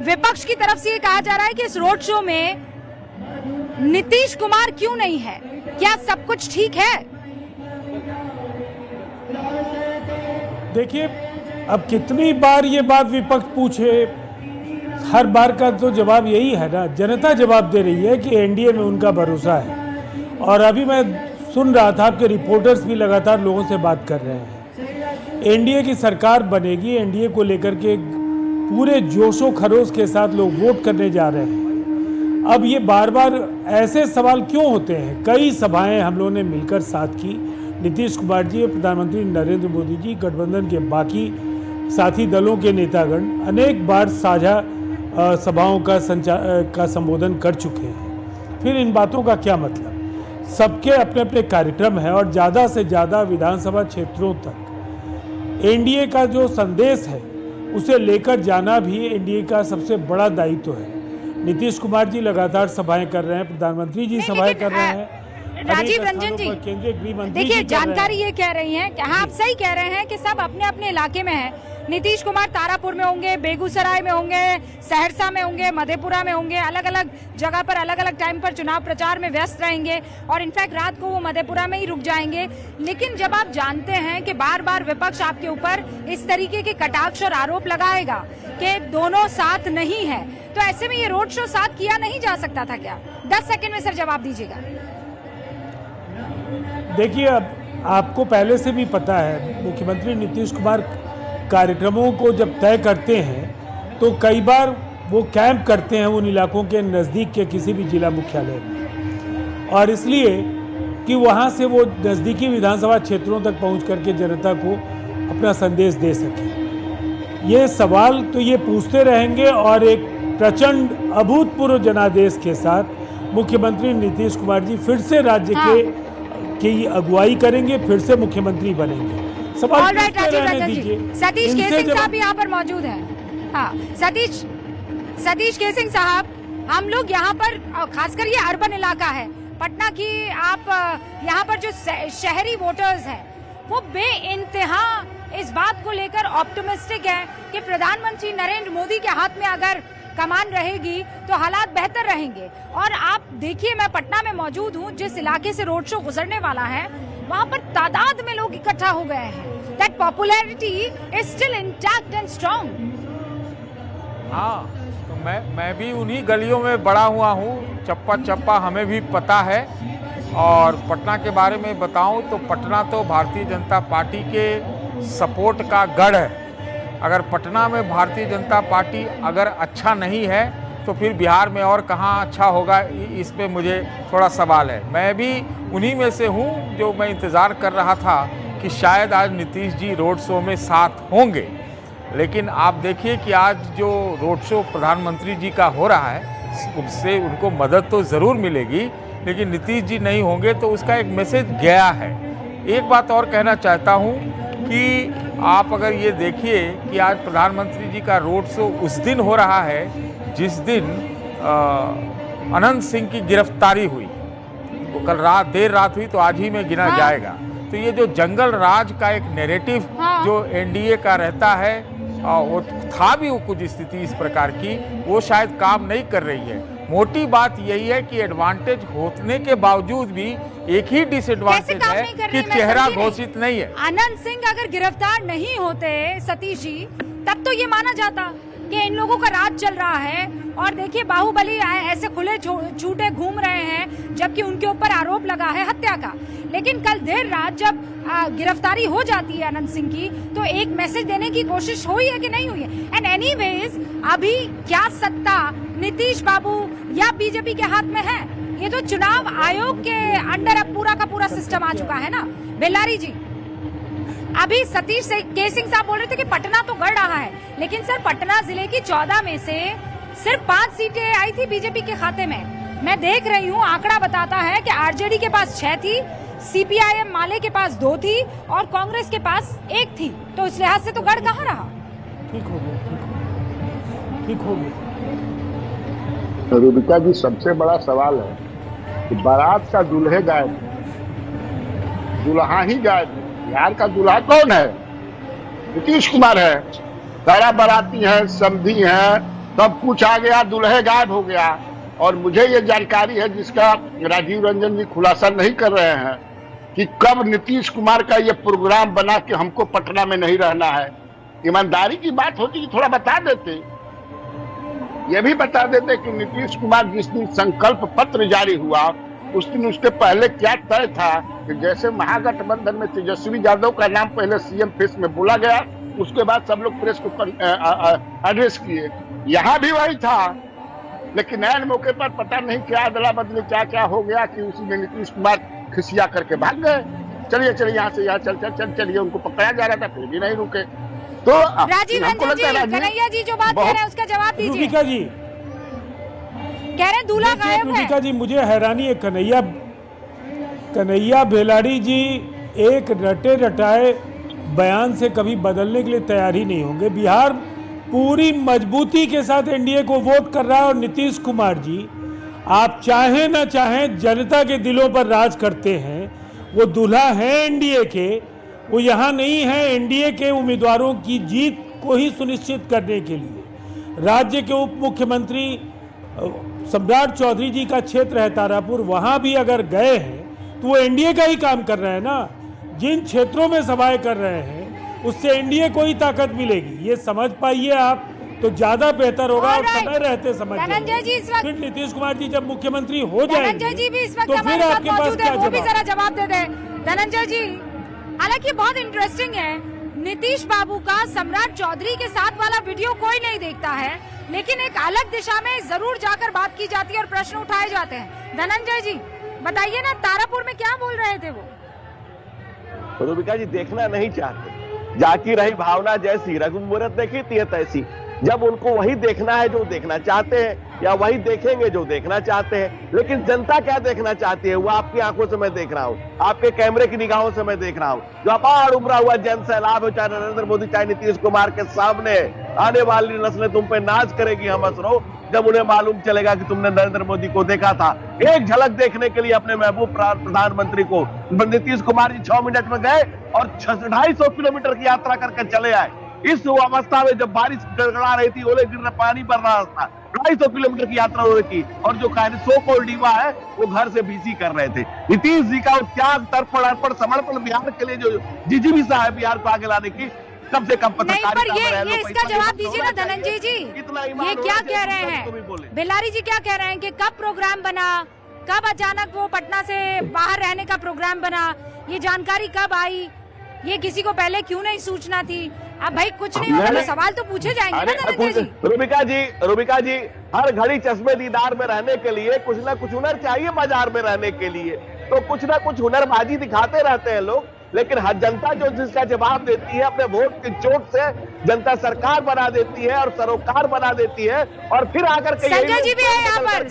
विपक्ष की तरफ से ये कहा जा रहा है कि इस रोड शो में नीतीश कुमार क्यों नहीं है, क्या सब कुछ ठीक है? देखिए, अब कितनी बार ये बात विपक्ष पूछे, हर बार का तो जवाब यही है ना, जनता जवाब दे रही है कि एनडीए में उनका भरोसा है। और अभी मैं सुन रहा था आपके रिपोर्टर्स भी लगातार लोगों से बात कर रहे हैं, एनडीए की सरकार बनेगी, एनडीए को लेकर के पूरे जोशो खरोश के साथ लोग वोट करने जा रहे हैं। अब ये बार बार ऐसे सवाल क्यों होते हैं? कई सभाएं हम लोगों ने मिलकर साथ की, नीतीश कुमार जी, प्रधानमंत्री नरेंद्र मोदी जी, गठबंधन के बाकी साथी दलों के नेतागण अनेक बार साझा सभाओं का संबोधन कर चुके हैं। फिर इन बातों का क्या मतलब? सबके अपने अपने कार्यक्रम हैं और ज़्यादा से ज़्यादा विधानसभा क्षेत्रों तक एनडीए का जो संदेश है उसे लेकर जाना भी एनडीए का सबसे बड़ा दायित्व है। नीतीश कुमार जी लगातार सभाएं कर रहे हैं, प्रधानमंत्री जी सभाएं कर रहे हैं, राजीव रंजन जी, केंद्रीय गृह मंत्री देखिए जानकारी ये कह रही है कि हाँ, आप सही कह रहे हैं कि सब अपने अपने इलाके में हैं। नीतीश कुमार तारापुर में होंगे, बेगूसराय में होंगे, सहरसा में होंगे, मधेपुरा में होंगे, अलग अलग जगह पर अलग अलग टाइम पर चुनाव प्रचार में व्यस्त रहेंगे और इनफैक्ट रात को वो मधेपुरा में ही रुक जाएंगे। लेकिन जब आप जानते हैं कि बार बार विपक्ष आपके ऊपर इस तरीके के कटाक्ष और आरोप लगाएगा कि दोनों साथ नहीं है, तो ऐसे में ये रोड शो साथ किया नहीं जा सकता था क्या? 10 सेकंड में सर जवाब दीजिएगा। देखिए, अब आपको पहले से भी पता है, मुख्यमंत्री नीतीश कुमार कार्यक्रमों को जब तय करते हैं तो कई बार वो कैंप करते हैं उन इलाकों के नज़दीक के किसी भी जिला मुख्यालय में, और इसलिए कि वहाँ से वो नज़दीकी विधानसभा क्षेत्रों तक पहुँच करके जनता को अपना संदेश दे सकें। ये सवाल तो ये पूछते रहेंगे और एक प्रचंड अभूतपूर्व जनादेश के साथ मुख्यमंत्री नीतीश कुमार जी फिर से राज्य की अगुवाई करेंगे, फिर से मुख्यमंत्री बनेंगे। सवाल राजीव रंजन जी, सतीश केसिंग साहब यहाँ पर मौजूद हैं। हाँ, सतीश केसिंग साहब, हम लोग यहाँ पर खासकर ये अर्बन इलाका है पटना की, आप यहाँ पर जो शहरी वोटर्स हैं वो बेइंतहा इस बात को लेकर ऑप्टिमिस्टिक है कि प्रधानमंत्री नरेंद्र मोदी के हाथ में अगर कमान रहेगी तो हालात बेहतर रहेंगे। और आप देखिए, मैं पटना में मौजूद हूँ, जिस इलाके से रोड शो गुजरने वाला है वहाँ पर तादाद में लोग इकट्ठा हो गए हैं। That popularity is still intact and strong. हाँ, तो मैं भी उन्हीं गलियों में बड़ा हुआ हूँ, चप्पा चप्पा हमें भी पता है। और पटना के बारे में बताऊँ तो पटना तो भारतीय जनता पार्टी के सपोर्ट का गढ़ है। अगर पटना में भारतीय जनता पार्टी अगर अच्छा नहीं है तो फिर बिहार में और कहाँ अच्छा होगा, इस पे मुझे थोड़ा सवाल है। मैं भी उन्हीं में से हूँ जो मैं इंतज़ार कर रहा था कि शायद आज नीतीश जी रोड शो में साथ होंगे, लेकिन आप देखिए कि आज जो रोड शो प्रधानमंत्री जी का हो रहा है उससे उनको मदद तो ज़रूर मिलेगी, लेकिन नीतीश जी नहीं होंगे तो उसका एक मैसेज गया है। एक बात और कहना चाहता हूँ कि आप अगर ये देखिए कि आज प्रधानमंत्री जी का रोड शो उस दिन हो रहा है जिस दिन अनंत सिंह की गिरफ्तारी हुई, वो कल देर रात हुई, तो आज ही में गिना जाएगा। तो ये जो जंगल राज का एक नैरेटिव जो एनडीए का रहता है, वो था भी वो कुछ स्थिति इस प्रकार की, वो शायद काम नहीं कर रही है। मोटी बात यही है कि एडवांटेज होने के बावजूद भी एक ही डिसएडवांटेज है कि चेहरा घोषित नहीं है। अनंत सिंह अगर गिरफ्तार नहीं होते सतीश जी, तब तो ये माना जाता कि इन लोगों का राज चल रहा है। और देखिए, बाहुबली ऐसे खुले छूटे घूम रहे हैं जबकि उनके ऊपर आरोप लगा है हत्या का। लेकिन कल देर रात जब गिरफ्तारी हो जाती है अनंत सिंह की, तो एक मैसेज देने की कोशिश हुई है कि नहीं हुई है? एंड एनीवेज, अभी क्या सत्ता नीतीश बाबू या बीजेपी के हाथ में है? ये तो चुनाव आयोग के अंडर अब पूरा का पूरा सिस्टम आ चुका है ना। बेल्लारी जी, अभी सतीश केसिंग साहब बोल रहे थे कि पटना तो गढ़ रहा है, लेकिन सर पटना जिले की 14 में से सिर्फ 5 सीटें आई थी बीजेपी के खाते में। मैं देख रही हूँ, आंकड़ा बताता है कि आरजेडी के पास 6 थी, सीपीआईएम माले के पास 2 थी और कांग्रेस के पास 1 थी। तो इस लिहाज से तो गढ़ कहाँ रहा? ठीक हो गया, ठीक हो गया। रूबिका जी, सबसे बड़ा सवाल है कि बारात का दूल्हे गायब, दुल्हा ही गायब। बिहार का दूल्हा कौन है? नीतीश कुमार है। सारा बाराती है, समधी है, सब कुछ आ गया, दूल्हे गायब हो गया। और मुझे ये जानकारी है जिसका राजीव रंजन जी खुलासा नहीं कर रहे हैं कि कब नीतीश कुमार का ये प्रोग्राम बना कि हमको पटना में नहीं रहना है। ईमानदारी की बात होती कि थोड़ा बता देते, ये भी बता देते कि नीतीश कुमार जिस दिन संकल्प पत्र जारी हुआ उस दिन उसके पहले क्या तय था कि जैसे महागठबंधन में तेजस्वी यादव का नाम पहले सीएम फेस में बोला गया, उसके बाद सब लोग प्रेस को एड्रेस किए, यहाँ भी वही था। लेकिन नए मौके पर पता नहीं क्या अदला बदली क्या क्या हो गया कि उसी में नीतीश कुमार खिसिया करके भाग गए। चलिए चलिए यहाँ से यहाँ चलिए, उनको पकड़ाया जा रहा था फिर भी नहीं रुके। तो राजीव रंजन जी, कन्हैया जी जो बात कह रहे हैं उसका जवाब दीजिए। रूबिका जी कह रहे हैं दूल्हा गायब है। रूबिका जी, मुझे हैरानी है, कन्हैया बेलाड़ी जी एक रटे रटाए बयान से कभी बदलने के लिए तैयार ही नहीं होंगे। बिहार पूरी मजबूती के साथ एनडीए को वोट कर रहा है और नीतीश कुमार जी, आप चाहें ना चाहें, जनता के दिलों पर राज करते हैं। वो दूल्हा है एनडीए के, वो यहाँ नहीं है एनडीए के उम्मीदवारों की जीत को ही सुनिश्चित करने के लिए। राज्य के उप मुख्यमंत्री सम्राट चौधरी जी का क्षेत्र है तारापुर, वहाँ भी अगर गए हैं तो वो एनडीए का ही काम कर रहे हैं ना। जिन क्षेत्रों में सभाएं कर रहे हैं उससे एनडीए को ही ताकत मिलेगी, ये समझ पाइए आप तो ज्यादा बेहतर होगा। और समय रहते समझ धनंजय जी इस वक्त, फिर नीतीश कुमार जी जब मुख्यमंत्री हो जाएंगे धनंजय जी भी इस वक्त तो हमारे फिर साथ आपके पास मौजूद है, क्या वो भी जवाब? जरा जवाब दे दें धनंजय जी। हालांकि बहुत इंटरेस्टिंग है, नीतीश बाबू का सम्राट चौधरी के साथ वाला वीडियो कोई नहीं देखता है, लेकिन एक अलग दिशा में जरूर जाकर बात की जाती है और प्रश्न उठाए जाते हैं। धनंजय जी बताइए ना, तारापुर में क्या बोल रहे थे वो? रूबिका जी देखना नहीं चाहते, जाकी रही भावना जैसी रघु मुहूर्त देखी थी तैसी। जब उनको वही देखना है जो देखना चाहते हैं, या वही देखेंगे जो देखना चाहते हैं। लेकिन जनता क्या देखना चाहती है वो आपकी आंखों से मैं देख रहा हूं, आपके कैमरे की निगाहों से मैं देख रहा हूं। जो अपार उभरा हुआ जन सैलाब है, चाहे नरेंद्र मोदी चाहे नीतीश कुमार के सामने, आने वाली नस्लें तुम पे नाच करेगी, हम हंस रो जब उन्हें मालूम चलेगा कि तुमने नरेंद्र मोदी को देखा था। एक झलक देखने के लिए अपने महबूब प्रधानमंत्री को नीतीश कुमार जी 6 मिनट में गए और 250 किलोमीटर की यात्रा करके चले आए। इस अवस्था में जब बारिश गड़गड़ा रही थी, ओले गिर रहे, पानी बढ़ रहा था, 250 किलोमीटर की यात्रा हो रही थी, और जो सो कॉल्ड डीवा है वो घर से बिजी कर रहे थे। नीतीश जी का त्याग, तर्पण, अर्पण, समर्पण बिहार के लिए जो जिजीविसा है बिहार को आगे लाने की, कम से कम पत्रकारिता में ये इसका जवाब दीजिए ना धनंजय जी, ये क्या कह रहे हैं बेलारी जी, क्या कह रहे हैं कि कब प्रोग्राम बना, कब अचानक वो पटना से बाहर रहने का प्रोग्राम बना, ये जानकारी कब आई, ये किसी को पहले क्यों नहीं सूचना थी? अब भाई कुछ नहीं होगा तो सवाल तो पूछे जाएंगे ना धनंजय जी। रूबिका जी हर घड़ी चश्मे दीदार में रहने के लिए कुछ ना कुछ हुनर चाहिए, बाजार में रहने के लिए तो कुछ ना कुछ हुनरबाजी दिखाते रहते हैं लोग। लेकिन हर जनता जो जिसका जवाब देती है, अपने वोट की चोट से जनता सरकार बना देती है और सरोकार बना देती है, और फिर आकर के संजय जी भी है यहाँ पर।